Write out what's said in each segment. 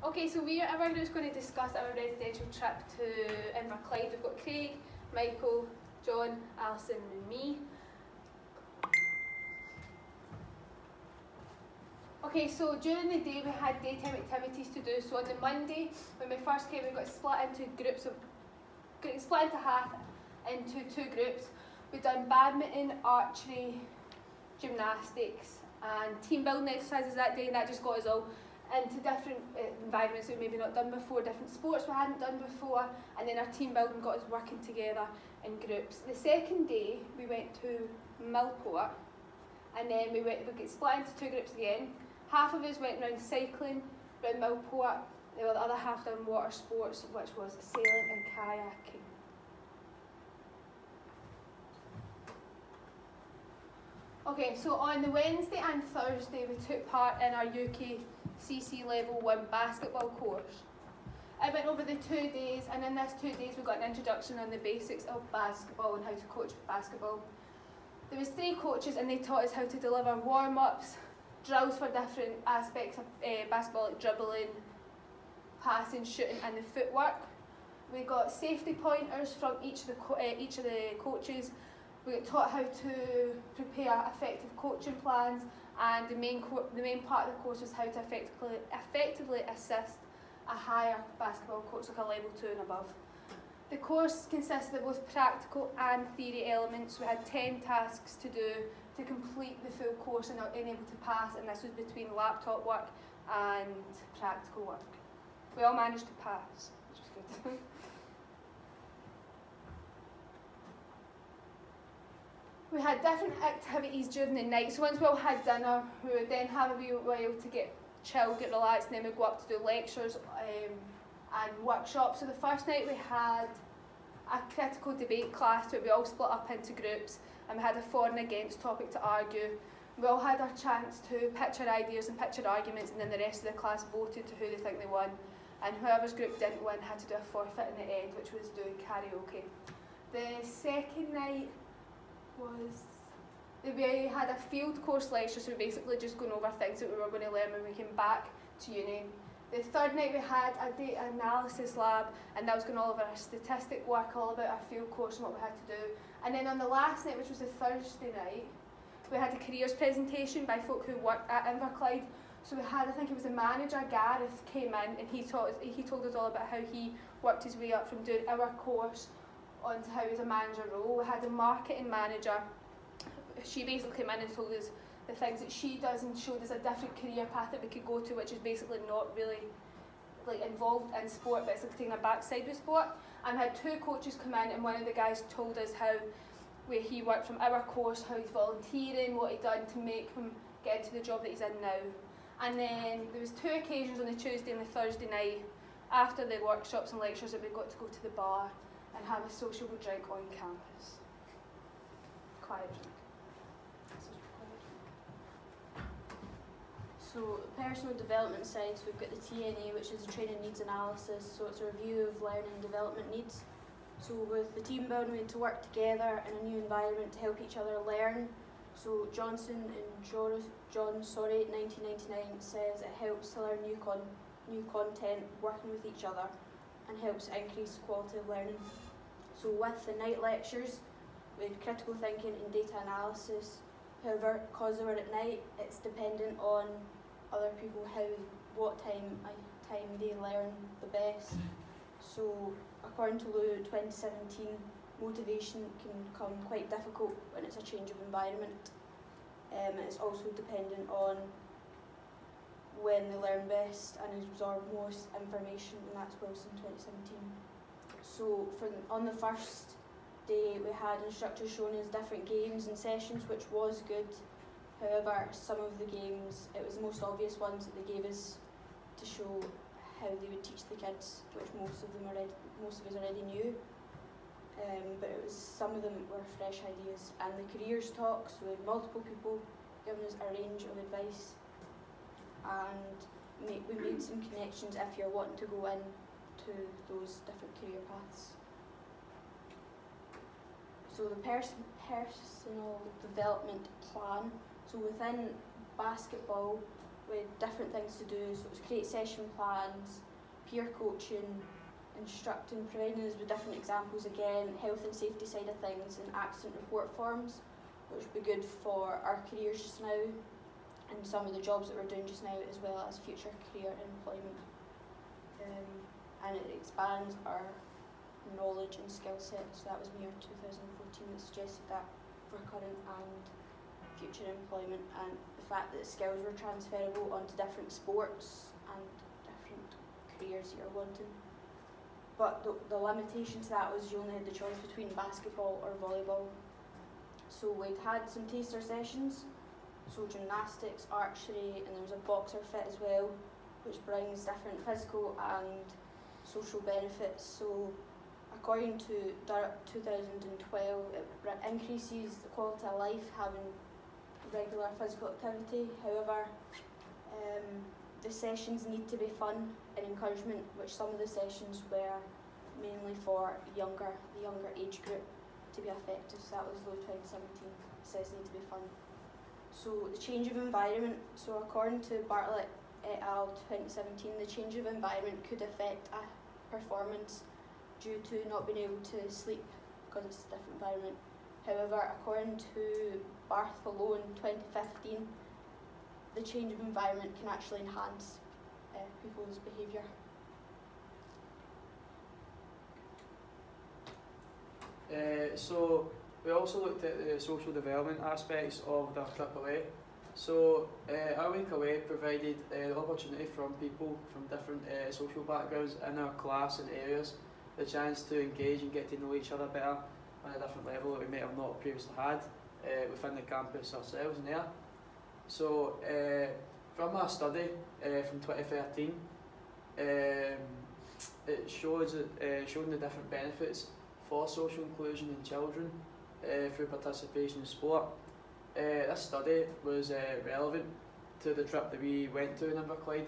Okay, so we're just going to discuss our residential trip to Inverclyde. We've got Craig, Michael, John, Alison and me. Okay, so during the day we had daytime activities to do. So on the Monday, when we first came, we got split into two groups. We've done badminton, archery, gymnastics and team building exercises that day, and that just got us all into different environments that we've maybe not done before, different sports we hadn't done before, and then our team building got us working together in groups. The second day we went to Millport, and then we got split into two groups again. Half of us went around cycling around Millport, the other half done water sports, which was sailing and kayaking. Okay, so on the Wednesday and Thursday we took part in our UKCC Level 1 basketball course. I went over the 2 days, and in this 2 days we got an introduction on the basics of basketball and how to coach basketball. There was 3 coaches and they taught us how to deliver warm-ups, drills for different aspects of basketball, like dribbling, passing, shooting and the footwork. We got safety pointers from each of the coaches. We got taught how to prepare effective coaching plans, and the main part of the course was how to effectively assist a higher basketball coach, like a level 2 and above. The course consisted of both practical and theory elements. We had 10 tasks to do to complete the full course and able to pass, and this was between laptop work and practical work. We all managed to pass, which was good. We had different activities during the night, so once we all had dinner, we would then have a wee while to get chilled, get relaxed, and then we'd go up to do lectures and workshops. So the first night we had a critical debate class where we all split up into groups, and we had a for and against topic to argue. We all had our chance to pitch our ideas and pitch our arguments, and then the rest of the class voted to who they think they won. And whoever's group didn't win had to do a forfeit in the end, which was doing karaoke. The second night we had a field course lecture, so we basically just going over things that we were going to learn when we came back to uni. The third night we had a data analysis lab, and that was going all over our statistic work, all about our field course and what we had to do. And then on the last night, which was the Thursday night, we had a careers presentation by folk who worked at Inverclyde. So we had, I think it was the manager, Gareth, came in, and he told us all about how he worked his way up from doing our course onto how he was a manager role. We had a marketing manager. She basically came in and told us the things that she does and showed us a different career path that we could go to, which is basically not really involved in sport, but it's taking a backside with sport. And we had 2 coaches come in, and one of the guys told us how he worked from our course, how he's volunteering, what he'd done to make him get into the job that he's in now. And then there was 2 occasions on the Tuesday and the Thursday night after the workshops and lectures that we got to go to the bar and have a sociable drink on campus. Quiet drink. So personal development side, so we've got the TNA, which is a training needs analysis, so it's a review of learning and development needs. So with the team building, we had to work together in a new environment to help each other learn. So Johnson and John 1999 says it helps to learn new content working with each other and helps increase quality of learning. So with the night lectures, we had critical thinking and data analysis. However, because they were at night, it's dependent on other people what time they learn the best. So according to Lou 2017, motivation can become quite difficult when it's a change of environment. It's also dependent on when they learn best and absorb most information, and that's Wilson 2017. So on the first day we had instructors showing us different games and sessions, which was good. However, some of the games, it was the most obvious ones that they gave us to show how they would teach the kids, which most of us already knew. But some of them were fresh ideas. And the careers talks, we had multiple people giving us a range of advice, and we made some connections if you're wanting to go into those different career paths. So the personal development plan. So within basketball, with different things to do. So it was create session plans, peer coaching, instructing, providing us with different examples again, health and safety side of things, and accident report forms, which would be good for our careers just now and some of the jobs that we're doing just now, as well as future career and employment. And it expands our knowledge and skill set. So that was me in 2014 that suggested that for current and future employment, and the fact that the skills were transferable onto different sports and different careers that you're wanting. But the limitation to that was you only had the choice between basketball or volleyball. So we'd had some taster sessions, so gymnastics, archery, and there was a boxer fit as well, which brings different physical and social benefits. So according to 2012, it increases the quality of life having regular physical activity. However, the sessions need to be fun and encouragement, which some of the sessions were mainly for the younger age group to be effective. So that was low 2017, says need to be fun. So the change of environment, so according to Bartlett et al. 2017, the change of environment could affect a performance due to not being able to sleep because it's a different environment. However, according to Bartholomew in 2015, the change of environment can actually enhance people's behaviour. So we also looked at the social development aspects of the trip away. So our week away provided the opportunity from people from different social backgrounds in our class and areas the chance to engage and get to know each other better on a different level that we may have not previously had within the campus ourselves and there. So from our study from 2013, it shows showing the different benefits for social inclusion in children through participation in sport. This study was relevant to the trip that we went to in Inverclyde,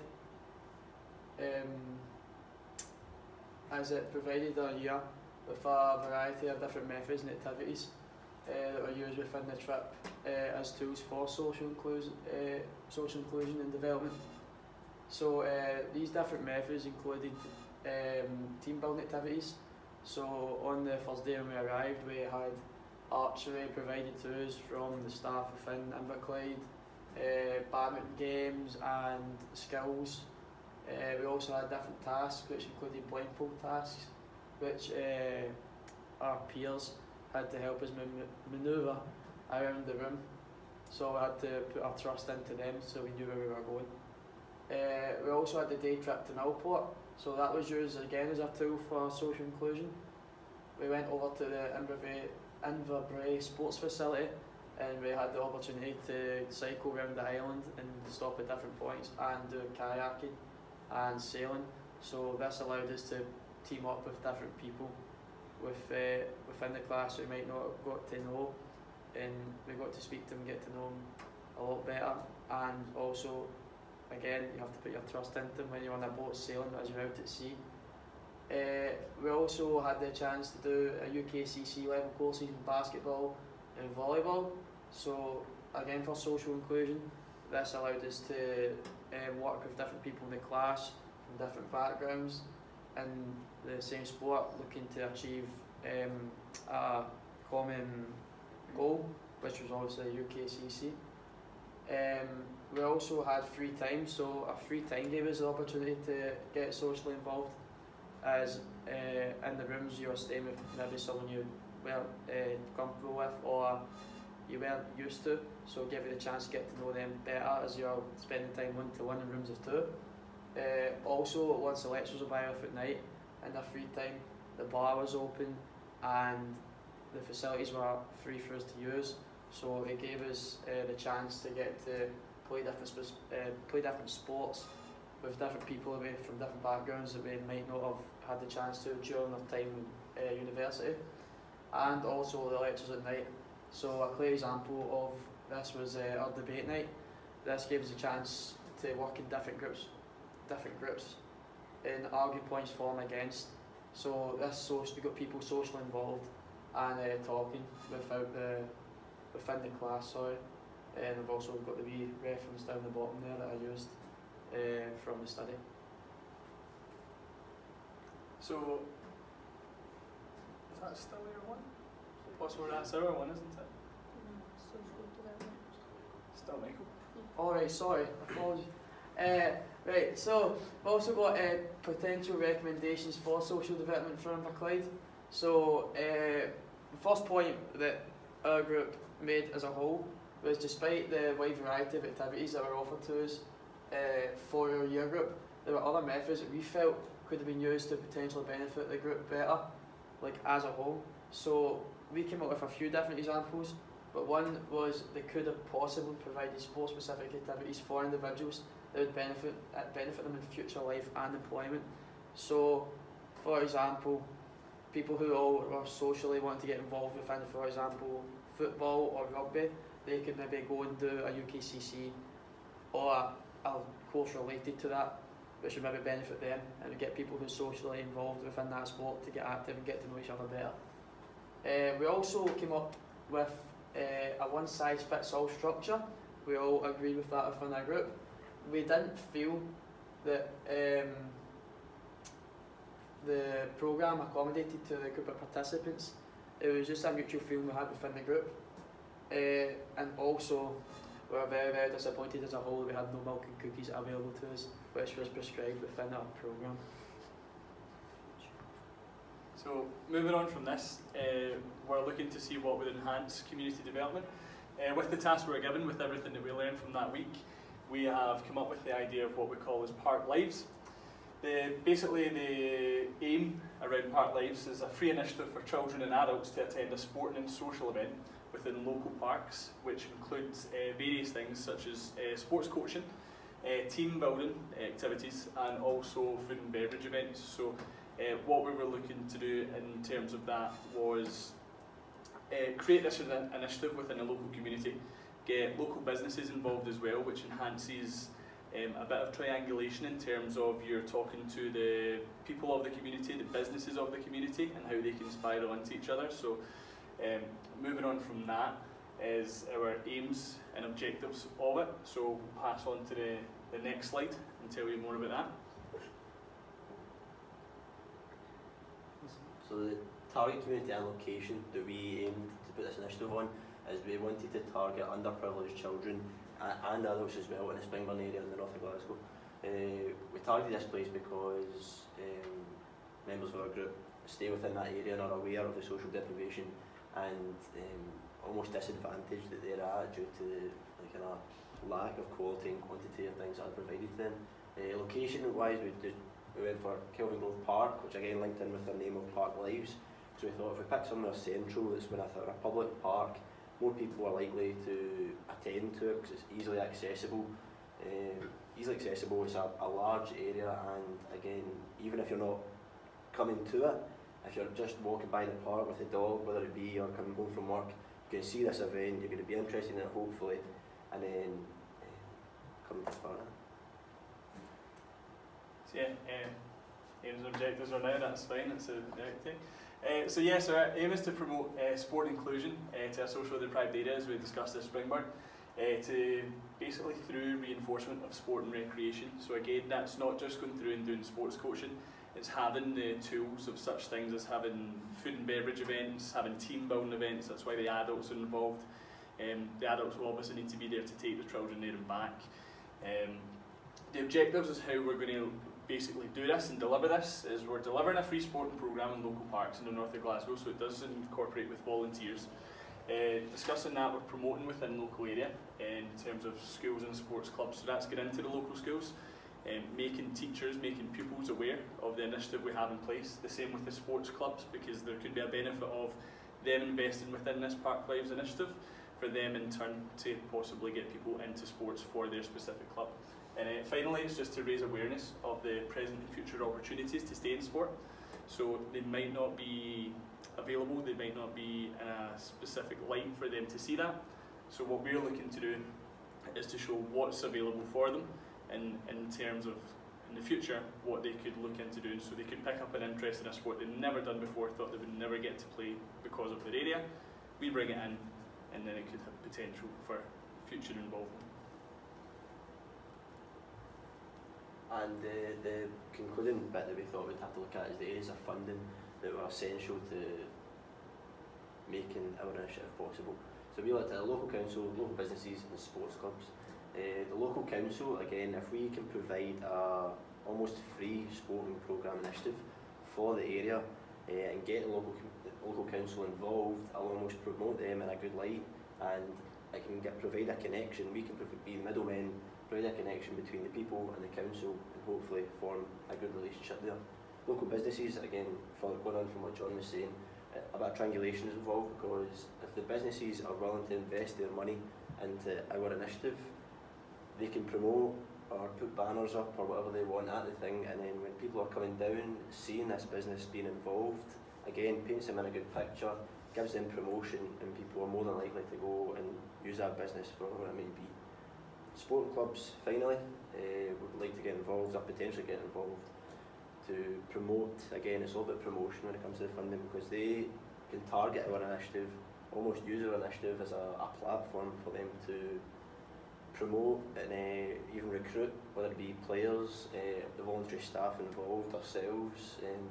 as it provided our year with a variety of different methods and activities that were used within the trip as tools for social inclusion and development. So these different methods included team building activities. So on the first day when we arrived, we had archery provided to us from the staff within Inverclyde, badminton games and skills. We also had different tasks which included blindfold tasks, which our peers had to help us manoeuvre around the room. So we had to put our trust into them so we knew where we were going. We also had the day trip to Millport, so that was used again as a tool for social inclusion. We went over to the Inverclyde sports facility and we had the opportunity to cycle around the island and stop at different points and do kayaking and sailing. So this allowed us to team up with different people within the class we might not have got to know, and we got to speak to them, get to know them a lot better. And also, again, you have to put your trust into them when you're on a boat sailing as you're out at sea. We also had the chance to do a UKCC level courses in basketball and volleyball. So again, for social inclusion, this allowed us to work with different people in the class from different backgrounds in the same sport, looking to achieve a common goal, which was obviously UKCC. We also had free time, so a free time gave us the opportunity to get socially involved, as in the rooms you were staying with maybe someone you weren't comfortable with or you weren't used to, so give you the chance to get to know them better as you're spending time one-to-one in rooms of two. Also, once the lectures were by off at night, in their free time, the bar was open and the facilities were free for us to use, so it gave us the chance to get to play different sports with different people away from different backgrounds that we might not have had the chance to during our time in university. And also the lectures at night. So a clear example of this was our debate night. This gave us a chance to work in different groups and argue points for and against. So we got people socially involved and talking within the class. and I've also got the wee reference down the bottom there that I used from the study. So, is that still your one? Possible that's our one, isn't it? Social development. Still Michael. Alright, sorry, apologies. Right, so we've also got potential recommendations for social development for Inverclyde. So the first point that our group made as a whole was, despite the wide variety of activities that were offered to us for our year group, there were other methods that we felt could have been used to potentially benefit the group better, like as a whole. So we came up with a few different examples, but one was they could have possibly provided sport-specific activities for individuals that would benefit them in future life and employment. So, for example, people who all are socially want to get involved within, for example, football or rugby, they could maybe go and do a UKCC or a course related to that, which would maybe benefit them, and would get people who are socially involved within that sport to get active and get to know each other better. We also came up with a one-size-fits-all structure. We all agreed with that within our group. We didn't feel that the programme accommodated to the group of participants. It was just a mutual feeling we had within the group. And also, we were very, very disappointed as a whole that we had no milk and cookies available to us, which was prescribed within our programme. So moving on from this, we're looking to see what would enhance community development. With the task we were given, with everything that we learned from that week, we have come up with the idea of what we call as Park Lives. Basically the aim around Park Lives is a free initiative for children and adults to attend a sporting and social event within local parks, which includes various things such as sports coaching, team building activities, and also food and beverage events. So what we were looking to do in terms of that was create this initiative within a local community, get local businesses involved as well, which enhances a bit of triangulation in terms of you're talking to the people of the community, the businesses of the community, and how they can spiral into each other. So moving on from that is our aims and objectives of it. So we'll pass on to the next slide and tell you more about that. So the target community and location that we aimed to put this initiative on is we wanted to target underprivileged children and adults as well in the Springburn area in the north of Glasgow. We targeted this place because members of our group stay within that area and are aware of the social deprivation and almost disadvantage that they're at due to the kind of lack of quality and quantity of things that are provided to them. Location wise, we went for Kelvin Grove Park, which again linked in with the name of Park Lives. So we thought if we pick somewhere central that's been a public park, more people are likely to attend to it because it's easily accessible. It's a large area, and again, even if you're not coming to it, if you're just walking by the park with the dog, whether it be or coming home from work, you can see this event, you're going to be interested in it hopefully, and then come to part of it. So yeah, aims and objectives are now, that's fine, that's the right thing. So yes, our aim is to promote sport inclusion to a socially deprived area, as we discussed this Springburn, to basically through reinforcement of sport and recreation. So again, that's not just going through and doing sports coaching, it's having the tools of such things as having food and beverage events, having team building events. That's why the adults are involved. The adults will obviously need to be there to take the children there and back. The objectives is how we're going to basically do this and deliver this is we're delivering a free sporting programme in local parks in the north of Glasgow, so it does incorporate with volunteers. Discussing that, we're promoting within local area in terms of schools and sports clubs, so that's getting into the local schools, making teachers, making pupils aware of the initiative we have in place. The same with the sports clubs, because there could be a benefit of them investing within this Park Lives initiative for them in turn to possibly get people into sports for their specific club. And finally, it's just to raise awareness of the present and future opportunities to stay in sport. So they might not be available, they might not be in a specific light for them to see that. So what we're looking to do is to show what's available for them and in terms of, in the future, what they could look into doing. So they could pick up an interest in a sport they've never done before, thought they would never get to play because of their area. We bring it in, and then it could have potential for future involvement. And the concluding bit that we thought we'd have to look at is the areas of funding that were essential to making our initiative possible. So we looked at the local council, local businesses and sports clubs. The local council, again, if we can provide a almost free sporting programme initiative for the area and get the local council involved, I'll almost promote them in a good light, and it can provide a connection. We can be the middlemen, provide a connection between the people and the council, and hopefully form a good relationship there. Local businesses, again, going on from what John was saying, a bit of triangulation is involved, because if the businesses are willing to invest their money into our initiative, they can promote or put banners up or whatever they want at the thing, and then when people are coming down, seeing this business being involved, again, paints them in a good picture, gives them promotion, and people are more than likely to go and use that business for whatever it may be. Sporting clubs, finally, would like to get involved or potentially get involved to promote. Again, it's all about promotion when it comes to the funding, because they can target our initiative, almost use our initiative as a platform for them to promote and even recruit, whether it be players, the voluntary staff involved, ourselves, and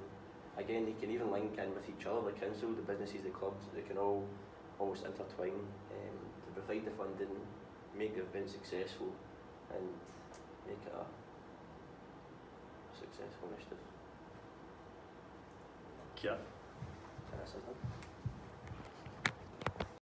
again, they can even link in with each other, the council, the businesses, the clubs. They can all almost intertwine to provide the funding, make the event successful, and make it a successful initiative. Yeah. And that's it.